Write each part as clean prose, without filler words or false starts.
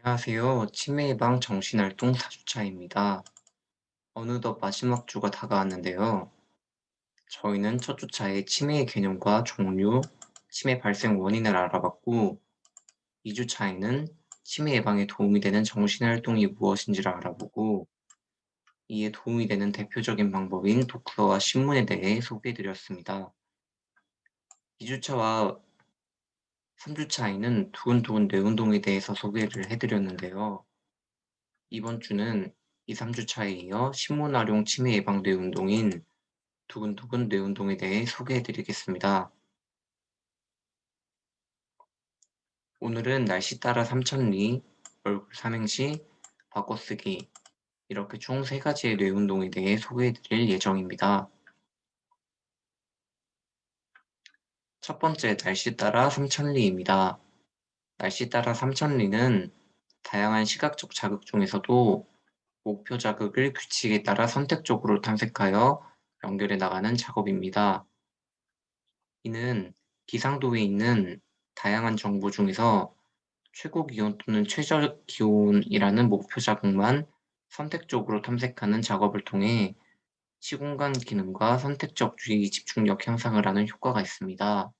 안녕하세요. 치매 예방 정신활동 4주차입니다. 어느덧 마지막 주가 다가왔는데요. 저희는 첫 주차에 치매의 개념과 종류, 치매 발생 원인을 알아봤고, 2주차에는 치매 예방에 도움이 되는 정신활동이 무엇인지를 알아보고, 이에 도움이 되는 대표적인 방법인 독서와 신문에 대해 소개해드렸습니다. 2주차와 3주차에는 두근두근 뇌운동에 대해서 소개를 해드렸는데요. 이번 주는 2, 3주차에 이어 신문 활용 치매 예방 뇌운동인 두근두근 뇌운동에 대해 소개해 드리겠습니다. 오늘은 날씨 따라 삼천리, 얼굴 삼행시, 바꿔쓰기 이렇게 총 3가지의 뇌운동에 대해 소개해 드릴 예정입니다. 첫 번째, 날씨 따라 삼천리입니다. 날씨 따라 삼천리는 다양한 시각적 자극 중에서도 목표 자극을 규칙에 따라 선택적으로 탐색하여 연결해 나가는 작업입니다. 이는 기상도에 있는 다양한 정보 중에서 최고 기온 또는 최저 기온이라는 목표 자극만 선택적으로 탐색하는 작업을 통해 시공간 기능과 선택적 주의 집중력 향상을 하는 효과가 있습니다.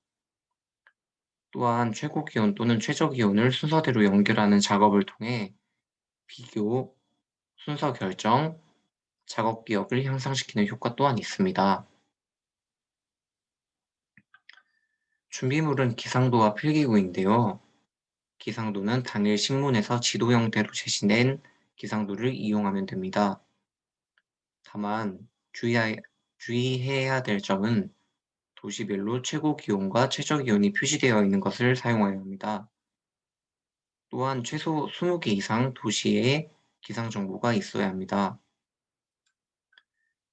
또한 최고 기온 또는 최저 기온을 순서대로 연결하는 작업을 통해 비교, 순서 결정, 작업 기억을 향상시키는 효과 또한 있습니다. 준비물은 기상도와 필기구인데요. 기상도는 당일 신문에서 지도 형태로 제시된 기상도를 이용하면 됩니다. 다만 주의해야 될 점은 도시별로 최고 기온과 최저 기온이 표시되어 있는 것을 사용해야 합니다. 또한 최소 20개 이상 도시에 기상 정보가 있어야 합니다.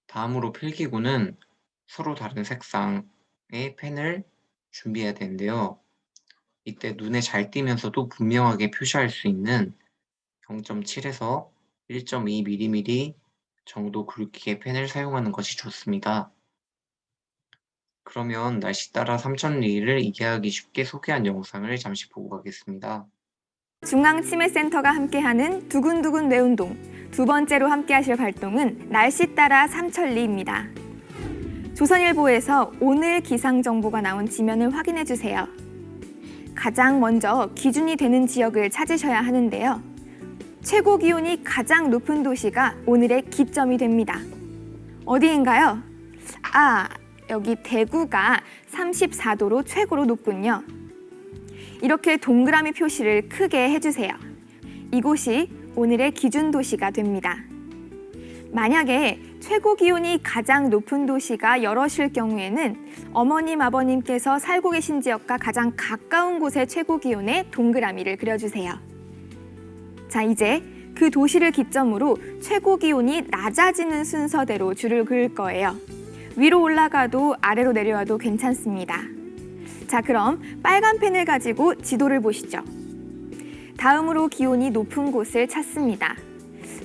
다음으로 필기구는 서로 다른 색상의 펜을 준비해야 되는데요. 이때 눈에 잘 띄면서도 분명하게 표시할 수 있는 0.7에서 1.2mm 정도 굵기의 펜을 사용하는 것이 좋습니다. 그러면 날씨 따라 삼천리를 이해하기 쉽게 소개한 영상을 잠시 보고 가겠습니다. 중앙치매센터가 함께하는 두근두근 뇌운동, 두 번째로 함께하실 활동은 날씨 따라 삼천리입니다. 조선일보에서 오늘 기상정보가 나온 지면을 확인해주세요. 가장 먼저 기준이 되는 지역을 찾으셔야 하는데요. 최고 기온이 가장 높은 도시가 오늘의 기점이 됩니다. 어디인가요? 여기 대구가 34도로 최고로 높군요. 이렇게 동그라미 표시를 크게 해주세요. 이곳이 오늘의 기준 도시가 됩니다. 만약에 최고 기온이 가장 높은 도시가 여럿일 경우에는 어머님, 아버님께서 살고 계신 지역과 가장 가까운 곳의 최고 기온에 동그라미를 그려주세요. 자, 이제 그 도시를 기점으로 최고 기온이 낮아지는 순서대로 줄을 그을 거예요. 위로 올라가도 아래로 내려와도 괜찮습니다. 자, 그럼 빨간 펜을 가지고 지도를 보시죠. 다음으로 기온이 높은 곳을 찾습니다.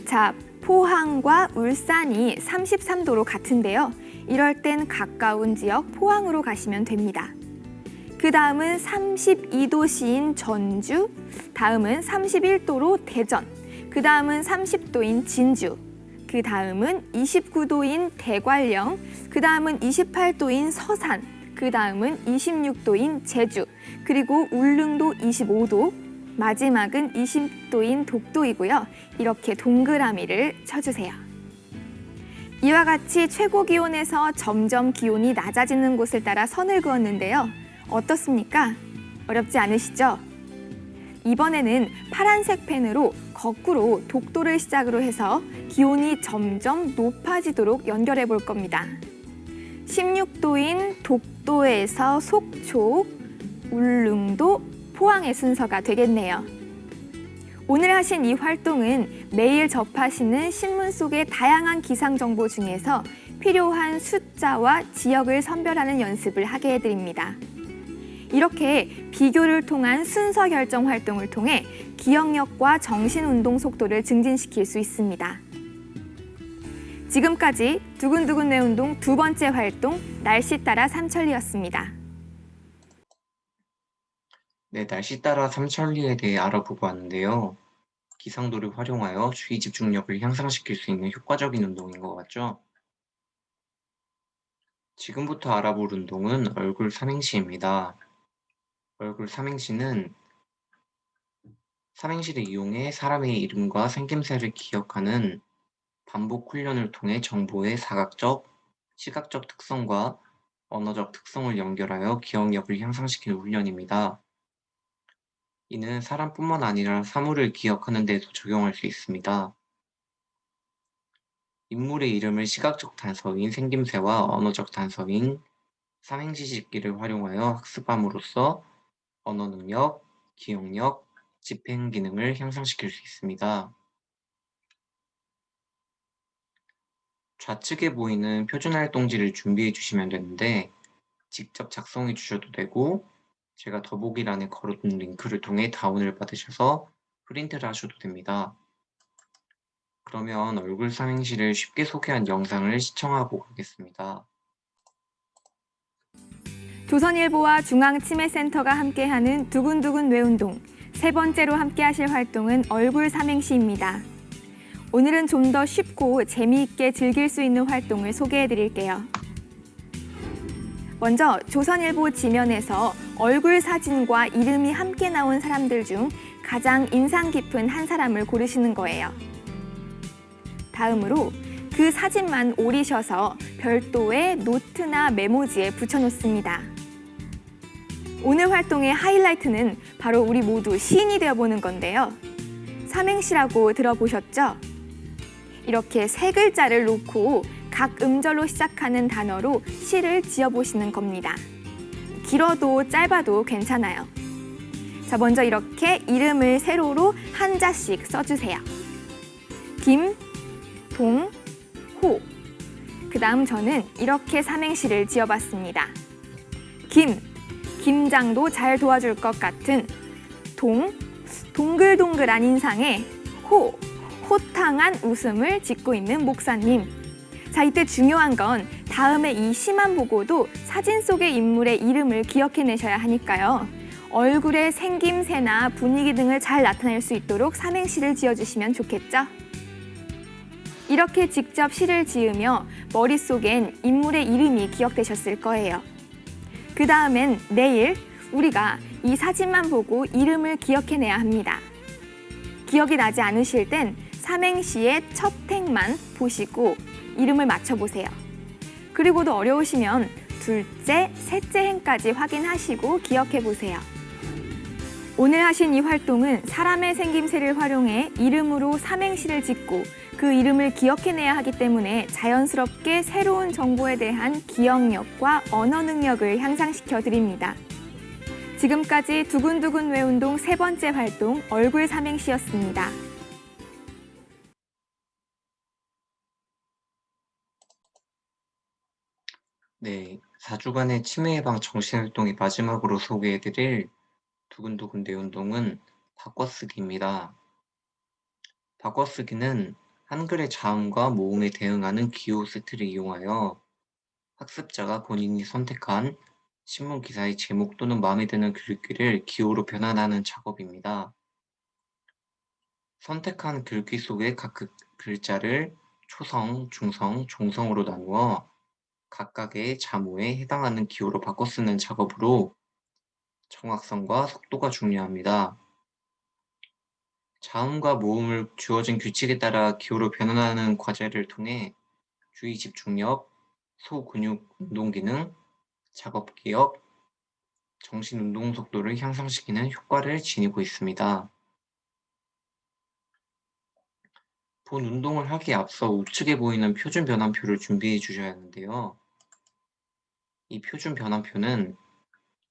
자, 포항과 울산이 33도로 같은데요. 이럴 땐 가까운 지역 포항으로 가시면 됩니다. 그 다음은 32도시인 전주, 다음은 31도로 대전, 그 다음은 30도인 진주, 그 다음은 29도인 대관령, 그 다음은 28도인 서산, 그 다음은 26도인 제주, 그리고 울릉도 25도, 마지막은 20도인 독도이고요. 이렇게 동그라미를 쳐주세요. 이와 같이 최고 기온에서 점점 기온이 낮아지는 곳을 따라 선을 그었는데요. 어떻습니까? 어렵지 않으시죠? 이번에는 파란색 펜으로 거꾸로 독도를 시작으로 해서 기온이 점점 높아지도록 연결해 볼 겁니다. 16도인 독도에서 속초, 울릉도, 포항의 순서가 되겠네요. 오늘 하신 이 활동은 매일 접하시는 신문 속의 다양한 기상 정보 중에서 필요한 숫자와 지역을 선별하는 연습을 하게 해드립니다. 이렇게 비교를 통한 순서 결정 활동을 통해 기억력과 정신운동 속도를 증진시킬 수 있습니다. 지금까지 두근두근 뇌운동 두 번째 활동 날씨 따라 삼천리였습니다. 네, 날씨 따라 삼천리에 대해 알아보고 왔는데요. 기상도를 활용하여 주의 집중력을 향상시킬 수 있는 효과적인 운동인 것 같죠? 지금부터 알아볼 운동은 얼굴 삼행시입니다. 얼굴 삼행시는 삼행시를 이용해 사람의 이름과 생김새를 기억하는 반복 훈련을 통해 정보의 사각적, 시각적 특성과 언어적 특성을 연결하여 기억력을 향상시키는 훈련입니다. 이는 사람뿐만 아니라 사물을 기억하는 데도 적용할 수 있습니다. 인물의 이름을 시각적 단서인 생김새와 언어적 단서인 삼행시 집기를 활용하여 학습함으로써 언어 능력, 기억력, 집행 기능을 향상시킬 수 있습니다. 좌측에 보이는 표준활동지를 준비해 주시면 되는데 직접 작성해 주셔도 되고 제가 더보기란에 걸어둔 링크를 통해 다운을 받으셔서 프린트를 하셔도 됩니다. 그러면 얼굴 삼행시를 쉽게 소개한 영상을 시청하고 가겠습니다. 조선일보와 중앙치매센터가 함께하는 두근두근 뇌운동. 세 번째로 함께하실 활동은 얼굴 삼행시입니다. 오늘은 좀 더 쉽고 재미있게 즐길 수 있는 활동을 소개해 드릴게요. 먼저 조선일보 지면에서 얼굴 사진과 이름이 함께 나온 사람들 중 가장 인상 깊은 한 사람을 고르시는 거예요. 다음으로 그 사진만 오리셔서 별도의 노트나 메모지에 붙여놓습니다. 오늘 활동의 하이라이트는 바로 우리 모두 시인이 되어보는 건데요. 삼행시라고 들어보셨죠? 이렇게 세 글자를 놓고 각 음절로 시작하는 단어로 시를 지어보시는 겁니다. 길어도 짧아도 괜찮아요. 자, 먼저 이렇게 이름을 세로로 한자씩 써주세요. 김, 동, 호. 그 다음 저는 이렇게 삼행시를 지어봤습니다. 김장도 잘 도와줄 것 같은 동글동글한 인상에 호탕한 웃음을 짓고 있는 목사님. 자, 이때 중요한 건 다음에 이 시만 보고도 사진 속의 인물의 이름을 기억해내셔야 하니까요. 얼굴의 생김새나 분위기 등을 잘 나타낼 수 있도록 삼행시를 지어주시면 좋겠죠? 이렇게 직접 시를 지으며 머릿속엔 인물의 이름이 기억되셨을 거예요. 그 다음엔 내일 우리가 이 사진만 보고 이름을 기억해내야 합니다. 기억이 나지 않으실 땐 삼행시의 첫 행만 보시고 이름을 맞춰보세요. 그리고도 어려우시면 둘째, 셋째 행까지 확인하시고 기억해보세요. 오늘 하신 이 활동은 사람의 생김새를 활용해 이름으로 삼행시를 짓고 그 이름을 기억해내야 하기 때문에 자연스럽게 새로운 정보에 대한 기억력과 언어 능력을 향상시켜 드립니다. 지금까지 두근두근 뇌운동 세 번째 활동 얼굴 삼행시였습니다. 네, 4주간의 치매 예방 정신활동의 마지막으로 소개해드릴 두근두근 뇌운동은 바꿔쓰기입니다. 바꿔쓰기는 한글의 자음과 모음에 대응하는 기호 세트를 이용하여 학습자가 본인이 선택한 신문 기사의 제목 또는 마음에 드는 글귀를 기호로 변환하는 작업입니다. 선택한 글귀 속의 각 글자를 초성, 중성, 종성으로 나누어 각각의 자모에 해당하는 기호로 바꿔 쓰는 작업으로 정확성과 속도가 중요합니다. 자음과 모음을 주어진 규칙에 따라 기호로 변환하는 과제를 통해 주의 집중력, 소근육 운동 기능, 작업 기억, 정신 운동 속도를 향상시키는 효과를 지니고 있습니다. 본 운동을 하기에 앞서 우측에 보이는 표준 변환표를 준비해 주셔야 하는데요. 이 표준 변환표는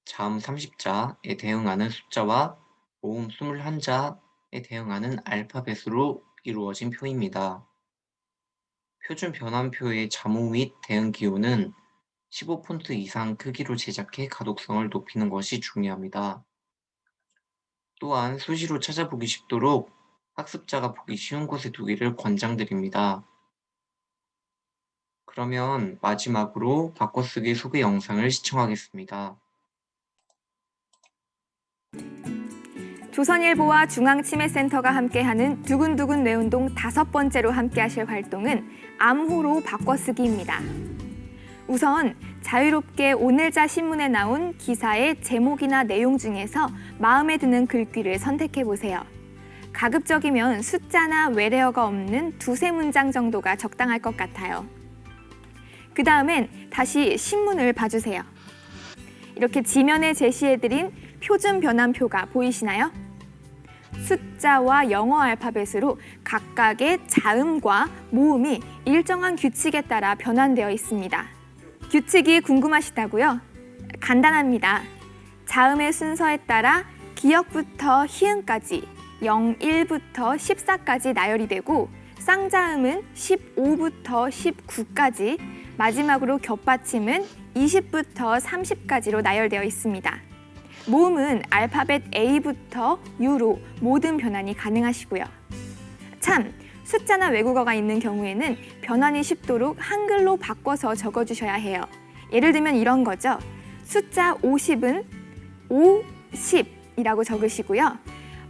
자음 30자에 대응하는 숫자와 모음 21자에 대응하는 알파벳으로 이루어진 표입니다. 표준 변환표의 자모 및 대응 기호는 15폰트 이상 크기로 제작해 가독성을 높이는 것이 중요합니다. 또한 수시로 찾아보기 쉽도록 학습자가 보기 쉬운 곳에 두기를 권장드립니다. 그러면 마지막으로 바꿔쓰기 소개 영상을 시청하겠습니다. 조선일보와 중앙치매센터가 함께하는 두근두근 뇌운동 5번째로 함께하실 활동은 암호로 바꿔쓰기입니다. 우선 자유롭게 오늘자 신문에 나온 기사의 제목이나 내용 중에서 마음에 드는 글귀를 선택해 보세요. 가급적이면 숫자나 외래어가 없는 2~3문장 정도가 적당할 것 같아요. 그 다음엔 다시 신문을 봐주세요. 이렇게 지면에 제시해드린 표준 변환표가 보이시나요? 숫자와 영어 알파벳으로 각각의 자음과 모음이 일정한 규칙에 따라 변환되어 있습니다. 규칙이 궁금하시다고요? 간단합니다. 자음의 순서에 따라 기역부터 희응까지 0, 1부터 14까지 나열이 되고 쌍자음은 15부터 19까지, 마지막으로 겹받침은 20부터 30까지로 나열되어 있습니다. 모음은 알파벳 A부터 U로 모든 변환이 가능하시고요. 참, 숫자나 외국어가 있는 경우에는 변환이 쉽도록 한글로 바꿔서 적어주셔야 해요. 예를 들면 이런 거죠. 숫자 50은 50이라고 적으시고요.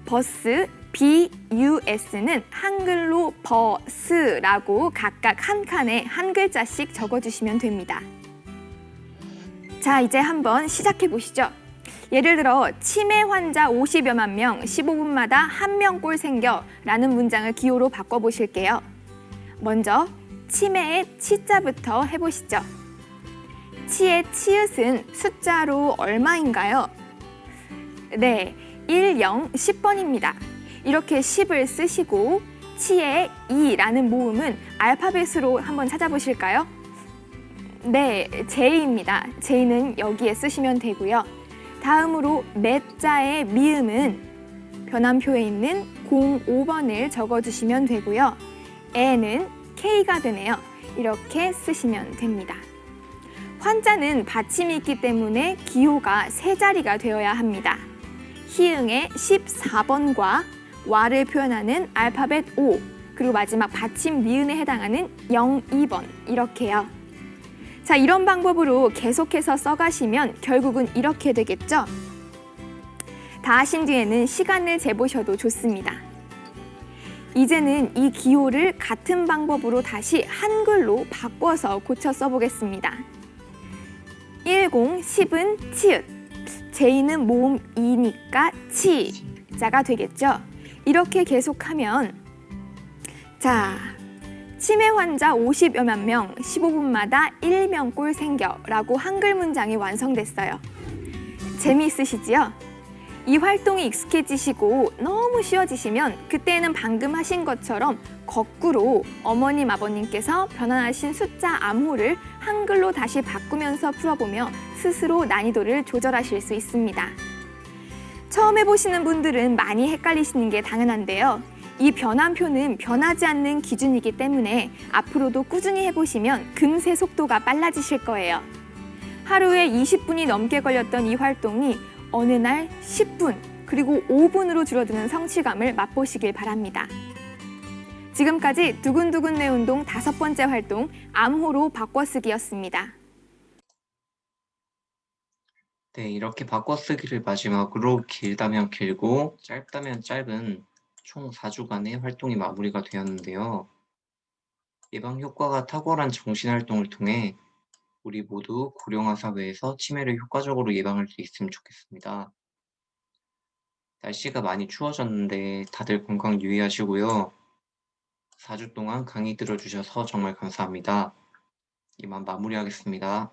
버스 BUS는 한글로 버스라고 각각 한 칸에 한 글자씩 적어주시면 됩니다. 자, 이제 한번 시작해 보시죠. 예를 들어 치매 환자 50여만 명, 15분마다 1명꼴 생겨 라는 문장을 기호로 바꿔보실게요. 먼저 치매의 치자부터 해보시죠. 치의 치읓은 숫자로 얼마인가요? 네, 1, 0, 10번입니다. 이렇게 10을 쓰시고 치의 이라는 모음은 알파벳으로 한번 찾아보실까요? 네, J입니다. J는 여기에 쓰시면 되고요. 다음으로 매자의 미음은 변환표에 있는 05번을 적어주시면 되고요. 애는 K가 되네요. 이렇게 쓰시면 됩니다. 환자는 받침이 있기 때문에 기호가 3자리가 되어야 합니다. 희응의 14번과 와를 표현하는 알파벳 O, 그리고 마지막 받침 니은에 해당하는 02번 이렇게요. 자, 이런 방법으로 계속해서 써가시면 결국은 이렇게 되겠죠? 다 하신 뒤에는 시간을 재보셔도 좋습니다. 이제는 이 기호를 같은 방법으로 다시 한글로 바꿔서 고쳐 써보겠습니다. 10, 10은 치읓, J는 모음 이니까 치자가 되겠죠? 이렇게 계속하면 자, 치매 환자 50여만 명, 15분마다 1명꼴 생겨 라고 한글 문장이 완성됐어요. 재미있으시지요? 이 활동이 익숙해지시고 너무 쉬워지시면 그때는 방금 하신 것처럼 거꾸로 어머님, 아버님께서 변환하신 숫자 암호를 한글로 다시 바꾸면서 풀어보며 스스로 난이도를 조절하실 수 있습니다. 처음 해보시는 분들은 많이 헷갈리시는 게 당연한데요. 이 변환표는 변하지 않는 기준이기 때문에 앞으로도 꾸준히 해보시면 금세 속도가 빨라지실 거예요. 하루에 20분이 넘게 걸렸던 이 활동이 어느 날 10분 그리고 5분으로 줄어드는 성취감을 맛보시길 바랍니다. 지금까지 두근두근 뇌운동 5번째 활동 암호로 바꿔쓰기였습니다. 네, 이렇게 바꿔쓰기를 마지막으로 길다면 길고 짧다면 짧은 총 4주간의 활동이 마무리가 되었는데요. 예방 효과가 탁월한 정신활동을 통해 우리 모두 고령화 사회에서 치매를 효과적으로 예방할 수 있으면 좋겠습니다. 날씨가 많이 추워졌는데 다들 건강 유의하시고요. 4주 동안 강의 들어주셔서 정말 감사합니다. 이만 마무리하겠습니다.